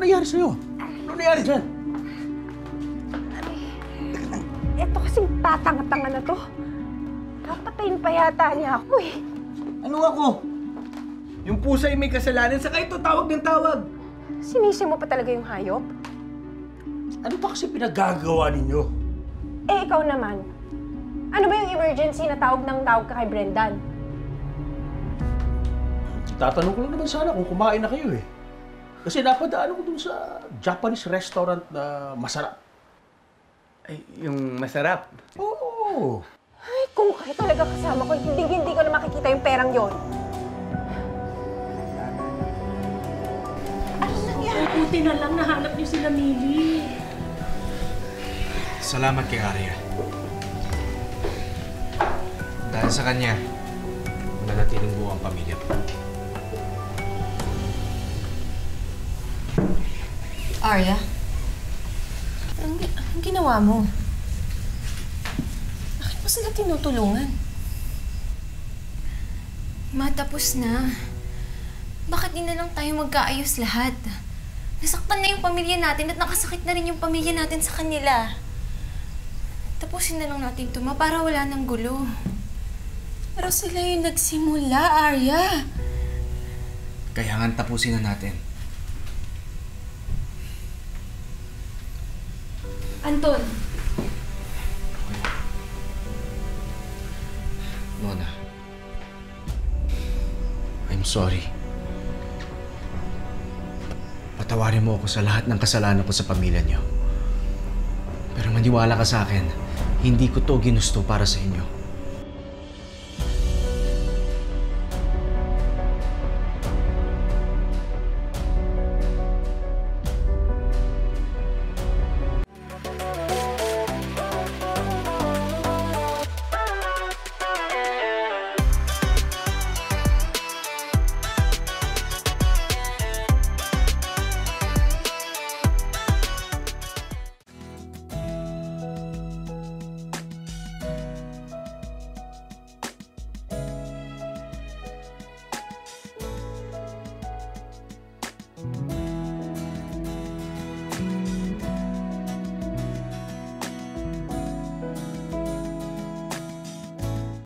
nangyari sa'yo? Ano nangyari dyan? Ito kasing tatanga-tanga na to. Papatayin pa yata niya ako eh. Ano ako? Yung pusa ay may kasalanan, saka ito tawag ng tawag. Sinisi mo pa talaga yung hayop? Ano ba kasi pinagagawa ninyo? Eh, ikaw naman. Ano ba yung emergency na tawag ka kay Brendan? Tatanong ko lang naman sana kung kumain na kayo eh. Kasi napadaan ko dun sa Japanese restaurant na masarap. Ay, yung masarap. Oo. Ay, kung kayo talaga kasama ko, hindi ko na makikita yung perang yon. Ano nangyari? Buti na lang nahanap niyo sila, Millie. Salamat kay Arya. Dahil sa kanya, mananatiling buo ang pamilya ko. Arya? Ang ginawa mo? Bakit mo sila tinutulungan? Matapos na. Bakit di na lang tayo magkaayos lahat? Nasaktan na yung pamilya natin at nakasakit na rin yung pamilya natin sa kanila. Tapusin na lang natin ito, para wala ng gulo. Pero sila yung nagsimula, Arya. Kaya nga tapusin na natin. Anton! Mona, I'm sorry. Patawarin mo ako sa lahat ng kasalanan ko sa pamilya niyo. Pero maniwala ka sa akin, hindi ko to ginusto para sa inyo.